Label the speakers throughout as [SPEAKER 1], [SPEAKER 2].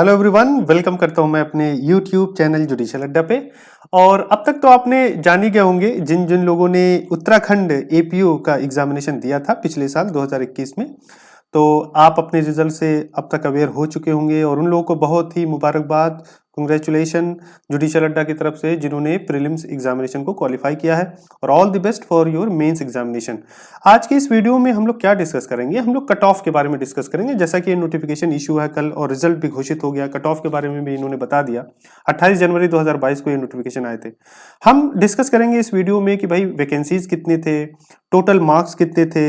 [SPEAKER 1] Hello everyone, welcome करता हूं मैं अपने यूट्यूब चैनल जुडिशियल अड्डा पे। और अब तक तो आपने जान ही गए होंगे जिन जिन लोगों ने उत्तराखंड एपीओ का एग्जामिनेशन दिया था पिछले साल 2021 में। तो आप अपने रिजल्ट से अब तक अवेयर हो चुके होंगे और उन लोगों को बहुत ही मुबारकबाद, कांग्रेचुलेशन जुडिशियल अड्डा की तरफ से जिन्होंने प्रीलिम्स एग्जामिनेशन को क्वालिफाई किया है। और all the best for your mains examination. आज के इस वीडियो में हम लोग क्या डिस्कस करेंगे, हम लोग कट ऑफ के बारे में डिस्कस करेंगे। जैसा कि ये नोटिफिकेशन इशू है कल और रिजल्ट भी घोषित हो गया, कट ऑफ के बारे में भी इन्होंने बता दिया। 28 जनवरी 2022 को ये नोटिफिकेशन आए थे। हम डिस्कस करेंगे इस वीडियो में कि भाई वैकेंसीज कितने थे, टोटल मार्क्स कितने थे,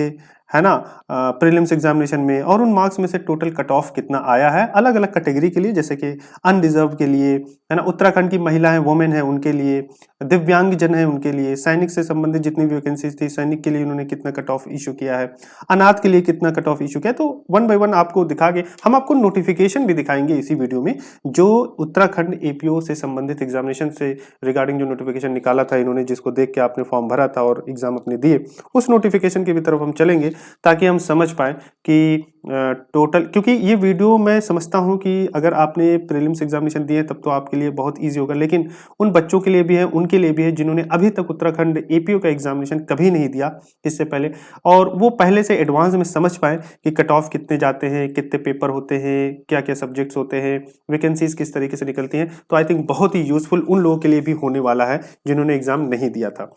[SPEAKER 1] है ना, प्रीलिम्स एग्जामिनेशन में, और उन मार्क्स में से टोटल कट ऑफ कितना आया है अलग अलग कैटेगरी के लिए, जैसे कि अनरिजर्व के लिए, है ना, उत्तराखंड की महिलाएं वुमेन है उनके लिए, दिव्यांगजन है उनके लिए, सैनिक से संबंधित जितनी भी वैकेंसीज थी सैनिक के लिए उन्होंने कितना कट ऑफ इशू किया है, अनाथ के लिए कितना कट ऑफ इशू किया है। तो वन बाय वन आपको दिखा के हम आपको नोटिफिकेशन भी दिखाएंगे इसी वीडियो में, जो उत्तराखंड एपीओ से संबंधित एग्जामिनेशन से रिगार्डिंग जो नोटिफिकेशन निकाला था इन्होंने, जिसको देख के आपने फॉर्म भरा था और एग्जाम अपने दिए, उस नोटिफिकेशन की भी तरफ हम चलेंगे ताकि हम समझ पाए कि टोटल, क्योंकि ये वीडियो मैं समझता हूं कि अगर आपने प्रीलिम्स एग्जामिनेशन दिए तब तो आपके लिए बहुत इजी होगा, लेकिन उन बच्चों के लिए भी है, उनके लिए भी है जिन्होंने अभी तक उत्तराखंड एपीओ का एग्जामिनेशन कभी नहीं दिया इससे पहले, और वो पहले से एडवांस में समझ पाए कि कट ऑफ कितने जाते हैं, कितने पेपर होते हैं, क्या क्या सब्जेक्ट्स होते हैं, वैकेंसीज किस तरीके से निकलती हैं। तो आई थिंक बहुत ही यूजफुल उन लोगों के लिए भी होने वाला है जिन्होंने एग्जाम नहीं दिया था।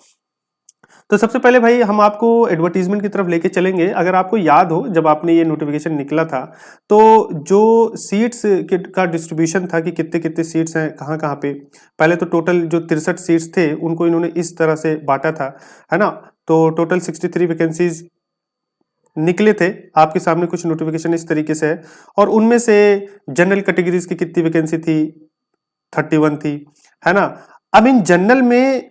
[SPEAKER 1] तो सबसे पहले भाई हम आपको एडवर्टीजमेंट की तरफ लेके चलेंगे। अगर आपको याद हो जब आपने ये नोटिफिकेशन निकला था तो जो सीट्स का डिस्ट्रीब्यूशन था कि कितने कितने सीट्स हैं कहाँ कहाँ पे, पहले तो टोटल जो 63 सीट्स थे उनको इन्होंने इस तरह से बांटा था, है ना। तो टोटल 63 वैकेंसीज निकले थे, आपके सामने कुछ नोटिफिकेशन इस तरीके से है। और उनमें से जनरल कैटेगरीज की कितनी वैकेंसी थी, 31 थी, है ना। अब इन जनरल में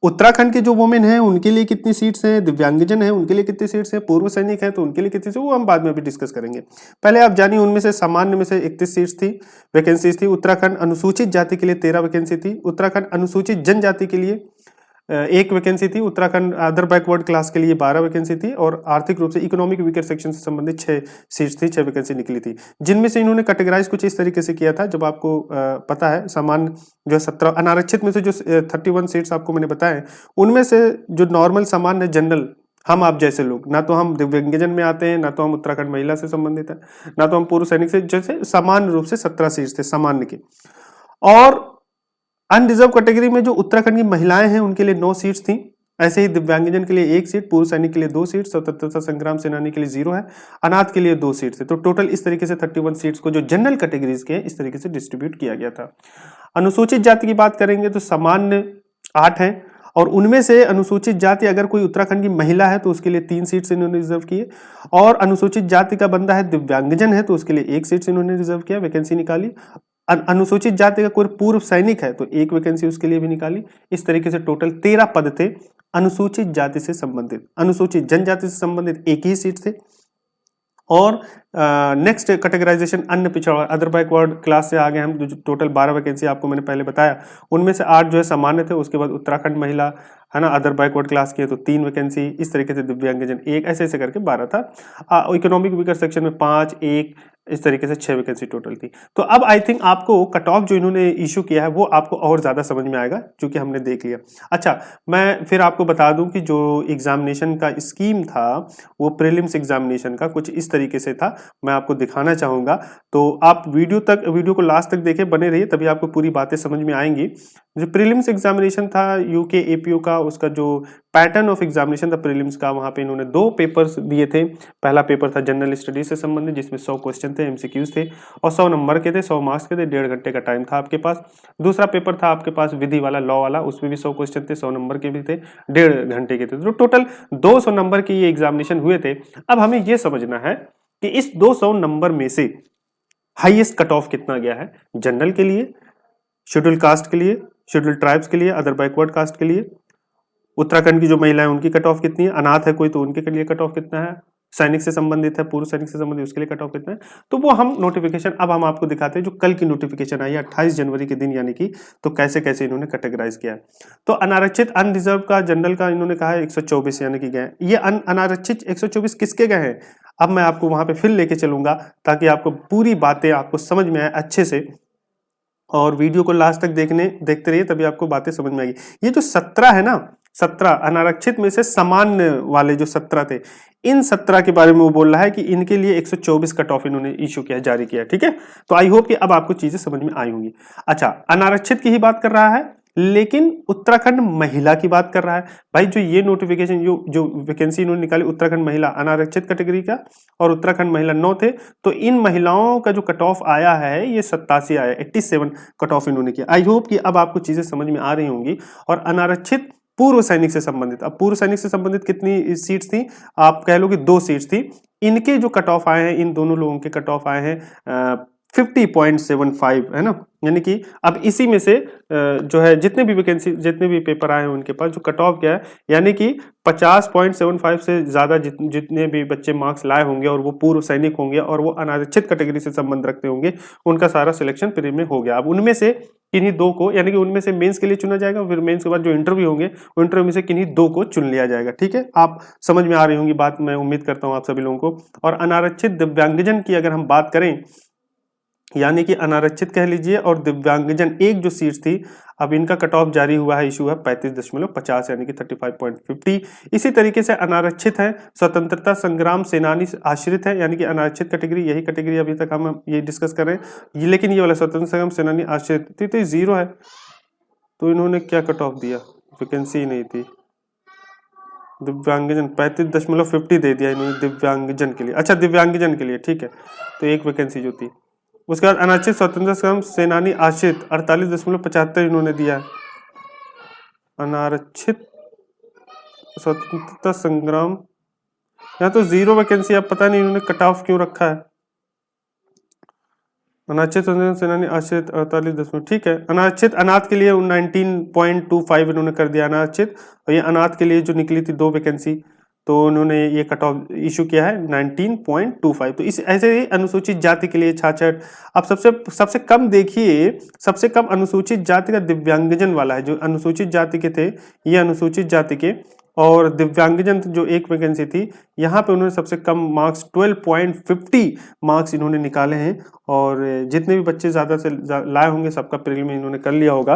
[SPEAKER 1] उत्तराखंड के जो वुमेन हैं उनके लिए कितनी सीट्स हैं, दिव्यांगजन हैं उनके लिए कितनी सीट्स हैं, पूर्व सैनिक हैं तो उनके लिए कितनी, वो हम बाद में भी डिस्कस करेंगे। पहले आप जानिए उनमें से सामान्य में से 31 सीट्स थी, वैकेंसीज थी। उत्तराखंड अनुसूचित जाति के लिए 13 वैकेंसी थी, उत्तराखंड अनुसूचित जनजाति के लिए एक वैकेंसी थी, उत्तराखंड अदर बैकवर्ड क्लास के लिए 12 वैकेंसी थी, और आर्थिक रूप से इकोनॉमिक वीकर सेक्शन से संबंधित 6 सीट्स थी, 6 वैकेंसी निकली थी। जिनमें से इन्होंने कैटेगराइज कुछ इस तरीके से किया था, जब आपको पता है सामान्य जो 17 अनारक्षित में से जो 31 सीट्स आपको मैंने बताए, उनमें से जो नॉर्मल सामान्य जनरल हम आप जैसे लोग, ना तो हम दिव्यांगजन में आते हैं, ना तो हम उत्तराखंड महिला से संबंधित है, ना तो हम पूर्व सैनिक से, जैसे सामान्य रूप से 17 सीट्स थे सामान्य के। और अनरिजर्व कैटेगरी में जो उत्तराखंड की महिलाएं हैं उनके लिए 9 सीट्स थी, ऐसे ही दिव्यांगजन के लिए 1 सीट, पूर्व सैनिक के लिए 2 सीट, स्वतंत्रता संग्राम सेनानी के लिए 0 है, अनाथ के लिए 2 सीट्स है। तो टोटल इस तरीके से 31 सीट्स को जो जनरल कैटेगरीज के इस तरीके से डिस्ट्रीब्यूट किया गया था। अनुसूचित जाति की बात करेंगे तो सामान्य 8 हैं, और उनमें से अनुसूचित जाति अगर कोई उत्तराखंड की महिला है तो उसके लिए 3 सीट्स इन्होंने रिजर्व किए, और अनुसूचित जाति का बंदा है दिव्यांगजन है तो उसके लिए 1 सीट्स इन्होंने रिजर्व किया, वैकेंसी निकाली। अनुसूचित जाति का कोई पूर्व सैनिक है तो 1 वैकेंसी उसके लिए भी निकाली। इस तरीके से टोटल 13 पद थे अनुसूचित जाति से संबंधित। अनुसूचित जनजाति से संबंधित 1 ही सीट थे। और नेक्स्ट कैटेगराइजेशन अन्य पिछड़ा अदर बैकवर्ड क्लास से आगे हम, जो टोटल 12 वैकेंसी आपको मैंने पहले बताया, उनमें से 8 जो है सामान्य थे, उसके बाद उत्तराखंड महिला, है ना, अदर बैकवर्ड क्लास की है तो 3 वैकेंसी, इस तरीके से दिव्यांगजन 1, ऐसे ऐसे करके 12 था। इकोनॉमिक वीकर सेक्शन में 5, 1, इस तरीके से 6 वैकेंसी टोटल थी। तो अब आई थिंक आपको कट ऑफ जो इन्होंने इशू किया है वो आपको और ज्यादा समझ में आएगा, क्योंकि हमने देख लिया। अच्छा, मैं फिर आपको बता दूं कि जो एग्जामिनेशन का स्कीम था वो प्रीलिम्स एग्जामिनेशन का कुछ इस तरीके से था, मैं आपको दिखाना चाहूंगा। तो आप वीडियो को लास्ट तक देखे, बने रहिए, तभी आपको पूरी बातें समझ में आएंगी। जो प्रीलिम्स एग्जामिनेशन था यूके एपीओ का, उसका जो पैटर्न ऑफ एग्जामिनेशन था प्रीलिम्स का, वहां पे इन्होंने 2 पेपर्स दिए थे। पहला पेपर था जनरल स्टडीज से संबंधित, जिसमें 100 क्वेश्चन थे, एमसीक्यूज थे, और 100 नंबर के थे, 100 मार्क्स के थे, 1.5 घंटे का टाइम था आपके पास। दूसरा पेपर था आपके पास विधि वाला, लॉ वाला, उसमें भी 100 क्वेश्चन थे, 100 नंबर के भी थे, 1.5 घंटे के थे। तो टोटल 200 नंबर के ये एग्जामिनेशन हुए थे। अब हमें यह समझना है कि इस 200 नंबर में से हाईएस्ट कट ऑफ कितना गया है जनरल के लिए, शेड्यूल कास्ट के लिए, शेड्यूल ट्राइब्स के लिए, अदर बैकवर्ड कास्ट के लिए, उत्तराखंड की जो महिलाएं उनकी कट ऑफ कितनी है, अनाथ है कोई तो उनके लिए कट ऑफ कितना है, सैनिक से संबंधित है, पूर्व सैनिक से संबंधित, उसके लिए कट ऑफ कितना है, तो वो हम नोटिफिकेशन अब हम आपको दिखाते हैं जो कल की नोटिफिकेशन आई है 28 जनवरी के दिन यानी कि, तो कैसे कैसे इन्होंने कैटेगराइज किया है। तो अनारक्षित अनरिजर्व का जनरल का इन्होंने कहा है 124 यानी कि गए, ये अनारक्षित 124 किसके गए हैं, अब मैं आपको वहां पे फिर लेके चलूंगा ताकि आपको पूरी बातें आपको समझ में आए अच्छे से, और वीडियो को लास्ट तक देखते रहिए तभी आपको बातें समझ में आएगी। ये जो 17 है ना, 17 अनारक्षित में से सामान्य वाले जो 17 थे, इन 17 के बारे में वो बोल रहा है कि इनके लिए 124 कट ऑफ इन्होंने इशू किया, जारी किया, ठीक है। तो आई होप कि अब आपको चीजें समझ में आई होंगी। अच्छा, अनारक्षित की ही बात कर रहा है, लेकिन उत्तराखंड महिला की बात कर रहा है। भाई जो ये नोटिफिकेशन जो वैकेंसी इन्होंने निकाली उत्तराखंड महिला अनारक्षित कैटेगरी का, और उत्तराखंड महिला 9 थे, तो इन महिलाओं का जो कट ऑफ आया है ये 87 आया, 87 कट ऑफ इन्होंने किया। आई होप कि अब आपको चीजें समझ में आ रही होंगी। और अनारक्षित पूर्व सैनिक से संबंधित, अब पूर्व सैनिक से संबंधित कितनी सीट्स थी, आप कह लो कि 2 सीट्स थी, इनके जो कट ऑफ आए हैं, इन दोनों लोगों के कट ऑफ आए हैं 50.75, है ना, यानी कि अब इसी में से जो है जितने भी वैकेंसी जितने भी पेपर आए हैं उनके पास जो कट ऑफ क्या है, यानी कि 50.75 से ज्यादा जितने भी बच्चे मार्क्स लाए होंगे और वो पूर्व सैनिक होंगे और वो अनारक्षित कैटेगरी से संबंध रखते होंगे, उनका सारा सिलेक्शन प्री में हो गया। अब उनमें से किन्हीं 2 को, यानी कि उनमें से मेंस के लिए चुना जाएगा, फिर मेंस के बाद जो इंटरव्यू होंगे वो इंटरव्यू में से किन्हीं 2 को चुन लिया जाएगा, ठीक है। आप समझ में आ रही होंगी बात, मैं उम्मीद करता हूँ आप सभी लोगों को। और अनारक्षित दिव्यांगजन की अगर हम बात करें, यानी कि अनारक्षित कह लीजिए और दिव्यांगजन एक जो सीट थी, अब इनका कट ऑफ जारी हुआ है, इशू है 35.50 यानी कि 35.50। इसी तरीके से अनारक्षित है, स्वतंत्रता संग्राम सेनानी आश्रित है, यानी कि अनारक्षित कैटेगरी, यही कैटेगरी अभी तक हम ये डिस्कस कर रहे हैं, लेकिन ये वाला स्वतंत्रता संग्राम सेनानी आश्रित थी तो 0 है, तो इन्होंने क्या कट ऑफ दिया, वैकेंसी ही नहीं थी। दिव्यांगजन 35.50 दे दिया इन्होंने दिव्यांगजन के लिए, अच्छा दिव्यांगजन के लिए, ठीक है, तो एक वैकेंसी जो थी। उसके बाद अनारक्षित स्वतंत्रता संग्राम सेनानी आश्रित 48.75 इन्होंने दिया। अनारक्षित स्वतंत्रता संग्राम, यहाँ तो 0 वैकेंसी, अब पता नहीं इन्होंने कट ऑफ क्यों रखा है। अनारक्षित स्वतंत्रता सेनानी आश्रित 48, ठीक है। अनारक्षित अनाथ के लिए 19.25 इन्होंने कर दिया अनारक्षित, और ये अनाथ के लिए जो निकली थी 2 वैकेंसी, तो उन्होंने ये कट ऑफ इशू किया है 19.25। तो इस ऐसे ही अनुसूचित जाति के लिए 66। अब सबसे कम देखिए, सबसे कम अनुसूचित जाति का दिव्यांगजन वाला है, जो अनुसूचित जाति के थे ये अनुसूचित जाति के, और दिव्यांगजन जो एक वैकेंसी थी, यहाँ पे उन्होंने सबसे कम मार्क्स 12.50 मार्क्स इन्होंने निकाले हैं। और जितने भी बच्चे ज्यादा से लाए होंगे सबका प्रीलिम में इन्होंने कर लिया होगा।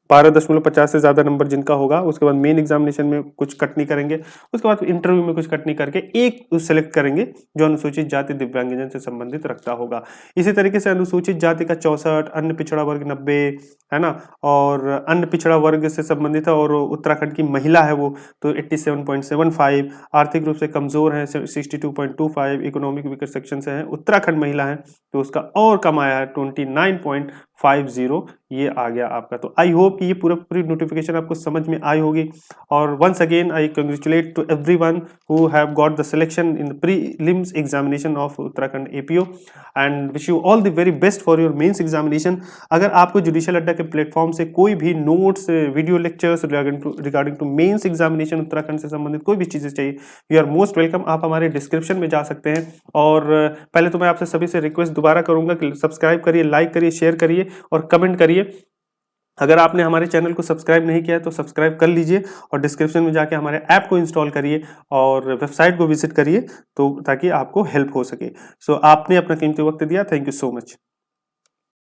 [SPEAKER 1] 12.50 से ज्यादा नंबर जिनका होगा, उसके बाद मेन एग्जामिनेशन में कुछ कट नहीं करेंगे, उसके बाद इंटरव्यू में कुछ कट नहीं करके एक सेलेक्ट करेंगे जो अनुसूचित जाति दिव्यांगजन से संबंधित रखता होगा। इसी तरीके से अनुसूचित जाति का 64, अन्य पिछड़ा वर्ग 90, है ना, और अन्य पिछड़ा वर्ग से संबंधित है, और उत्तराखंड की महिला है वो तो 87.75, आर्थिक रूप से कमजोर है 62.25, इकोनॉमिक वीकर सेक्शन से है, उत्तराखंड महिला है तो उसका और कम आया है 29.50, ये आ गया आपका। तो आई होप कि ये पूरी नोटिफिकेशन आपको समझ में आई होगी। और once again I congratulate to everyone who have got the selection in the prelims examination of Uttarakhand APO and wish you all the very best for your mains examination. अगर आपको जुडिशियल अड्डा के प्लेटफॉर्म से कोई भी notes, video lectures regarding to mains examination Uttarakhand से संबंधित कोई भी चीजें चाहिए, यू आर मोस्ट वेलकम। आप हमारे डिस्क्रिप्शन में जा सकते हैं। और पहले तो मैं आपसे सभी से रिक्वेस्ट दोबारा करूंगा कि सब्सक्राइब करिए, लाइक करिए, शेयर करिए और कमेंट करिए। अगर आपने हमारे चैनल को सब्सक्राइब नहीं किया है तो सब्सक्राइब कर लीजिए और डिस्क्रिप्शन में जाके हमारे ऐप को इंस्टॉल करिए और वेबसाइट को विजिट करिए, तो ताकि आपको हेल्प हो सके। सो आपने अपना कीमती वक्त दिया, थैंक यू सो मच।